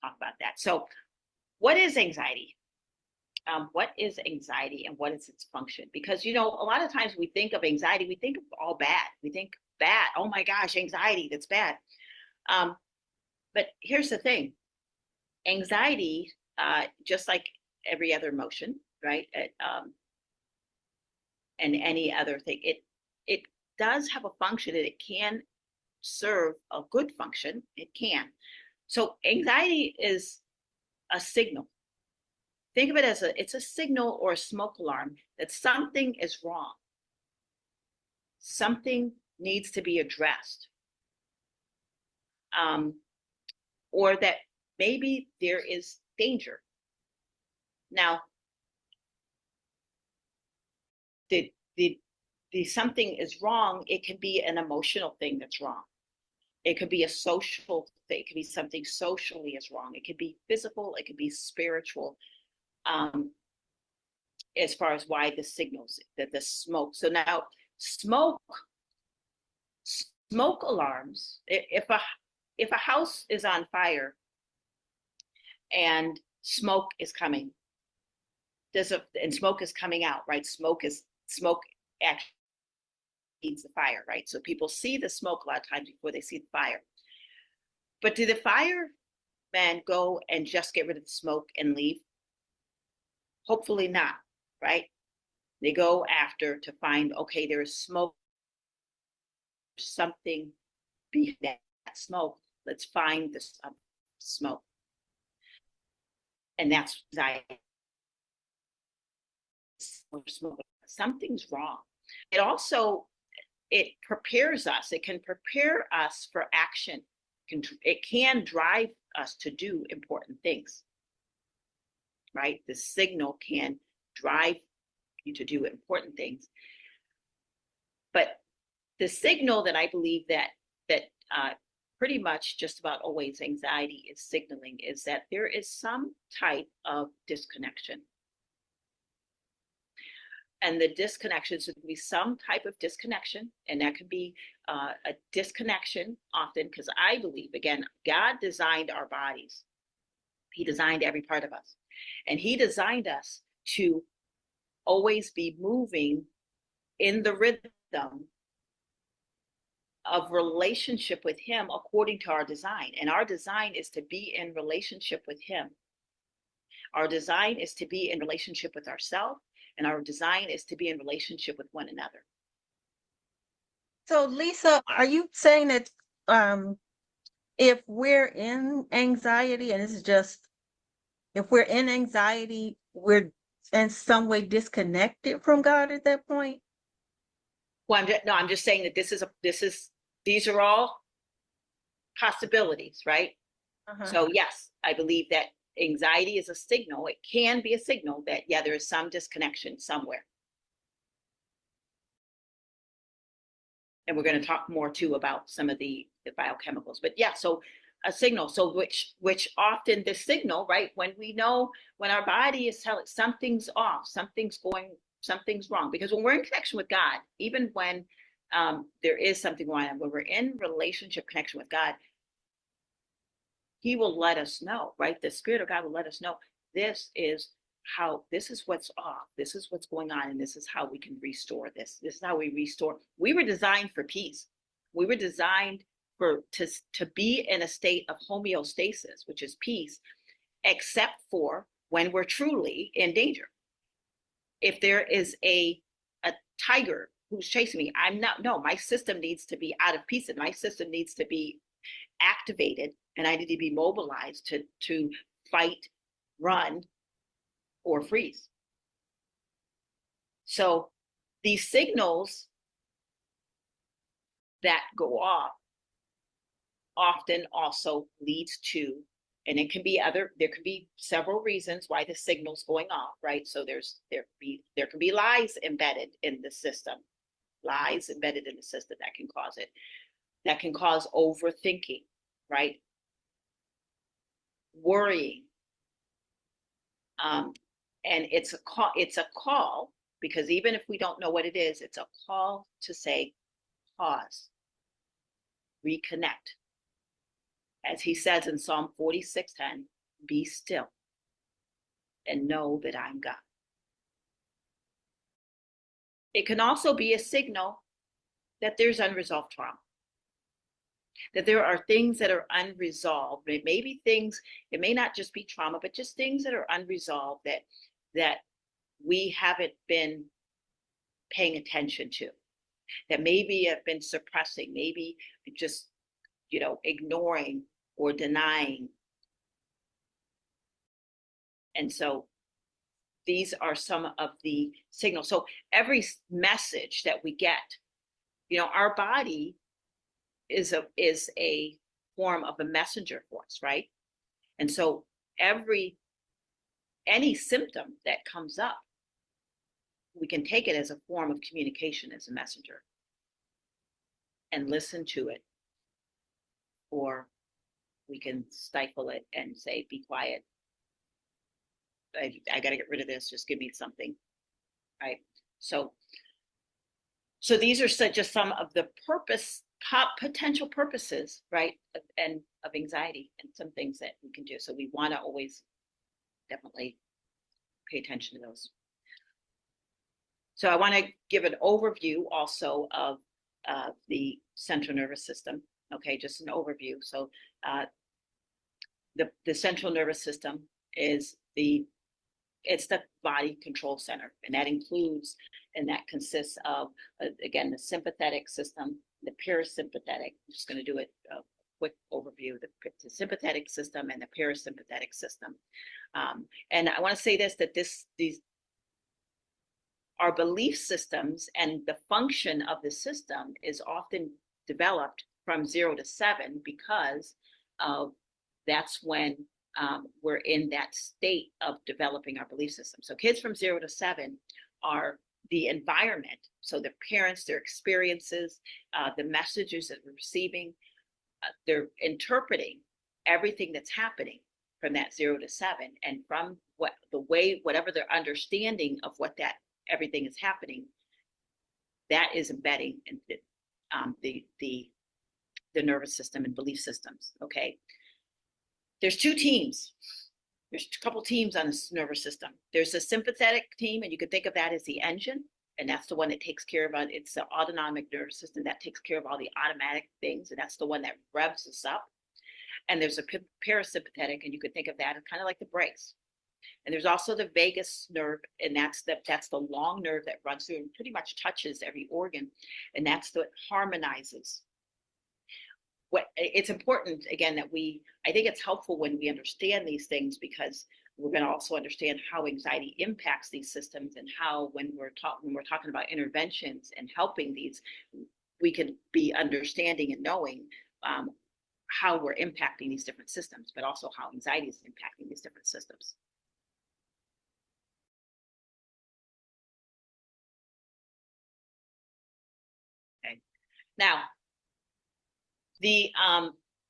talk about that. So what is anxiety? What is anxiety and what is its function? Because, a lot of times we think of anxiety, we think of all bad. We think bad. Oh my gosh, anxiety, that's bad. But here's the thing. Anxiety, just like every other emotion, right? And any other thing, it does have a function and it can serve a good function. It can. So anxiety is a signal. Think of it as it's a signal or a smoke alarm that something is wrong. Something needs to be addressed. Or that maybe there is danger. Now, the something is wrong, it can be an emotional thing that's wrong. It could be a social thing. It could be something socially is wrong. It could be physical. It could be spiritual. As far as why the signals, that the smoke. So now smoke alarms, if a house is on fire and smoke is coming, and smoke is coming out, right? Smoke actually leads the fire, right? So people see the smoke a lot of times before they see the fire. But do the firemen go and just get rid of the smoke and leave? Hopefully not, right? They go after to find, okay, there is smoke, something behind that smoke. Let's find this smoke. And that's anxiety. Something's wrong. It prepares us. It can prepare us for action. It can drive us to do important things, right? The signal can drive you to do important things. But the signal that I believe that pretty much just about always anxiety is signaling is that there is some type of disconnection. And the disconnection should be some type of disconnection. And that could be a disconnection often, because I believe, again, God designed our bodies. He designed every part of us. And he designed us to always be moving in the rhythm of relationship with him according to our design. And our design is to be in relationship with him. Our design is to be in relationship with ourselves. And our design is to be in relationship with one another. So, Lisa, are you saying that if we're in anxiety, and this is just, if we're in anxiety, we're in some way disconnected from God at that point? Well, I'm just saying that these are all possibilities, right? So yes, I believe that anxiety is a signal. It can be a signal that, yeah, there is some disconnection somewhere. And we're going to talk more too about some of the biochemicals. But yeah, so a signal, so which often the signal, right, when we know, when our body is telling something's off, something's wrong, because when we're in connection with God, even when there is something wrong, when we're in relationship connection with God, he will let us know, right? The Spirit of God will let us know this is what's off, this is what's going on, and this is how we can restore this. This is how we restore. We were designed for peace. We were designed to be in a state of homeostasis, which is peace, except for when we're truly in danger. If there is a tiger who's chasing me, my system needs to be out of peace, and my system needs to be activated, and I need to be mobilized to fight, run, or freeze. So these signals that go off often also leads to, and it can be there could be several reasons why the signal's going off, right? So there can be lies embedded in the system that can cause it. That can cause overthinking, right? Worrying. And it's a call, because even if we don't know what it is, it's a call to say, pause, reconnect. as he says in Psalm 46:10, be still and know that I'm God. It can also be a signal that there's unresolved trauma, that there are things that are unresolved. It may be things, it may not just be trauma, but just things that are unresolved that we haven't been paying attention to, that maybe have been suppressing, maybe just, ignoring or denying. And so these are some of the signals. So every message that we get, our body is a form of a messenger for us, right? And so any symptom that comes up, we can take it as a form of communication, as a messenger, and listen to it, or we can stifle it and say, be quiet. I got to get rid of this. Just give me something, right? So these are just some of the potential purposes, right, and of anxiety, and some things that we can do. So we want to always definitely pay attention to those. So I want to give an overview also of the central nervous system. Okay, just an overview. So the central nervous system is it's the body control center, and that includes, and that consists of, again, the sympathetic system, the parasympathetic. I'm just going to do a quick overview: the sympathetic system and the parasympathetic system. And I want to say this, that these our belief systems and the function of the system is often developed from 0 to 7, because that's when we're in that state of developing our belief system. So kids from 0 to 7 are the environment. So their parents, their experiences, the messages that we're receiving, they're interpreting everything that's happening from that 0 to 7, and from whatever their understanding of what that everything is happening, that is embedding in the nervous system and belief systems. Okay, there's two teams. There's a couple teams on the nervous system. There's a sympathetic team, and you could think of that as the engine, and that's the one that takes care of it's the autonomic nervous system that takes care of all the automatic things, and that's the one that revs us up. And there's a parasympathetic, and you could think of that as kind of like the brakes. And there's also the vagus nerve, and that's the long nerve that runs through and pretty much touches every organ, and that's what harmonizes. It's important, again, that I think it's helpful when we understand these things, because we're going to also understand how anxiety impacts these systems, and how when we're talking about interventions and helping these, we can be understanding and knowing how we're impacting these different systems, but also how anxiety is impacting these different systems. Okay. Now, the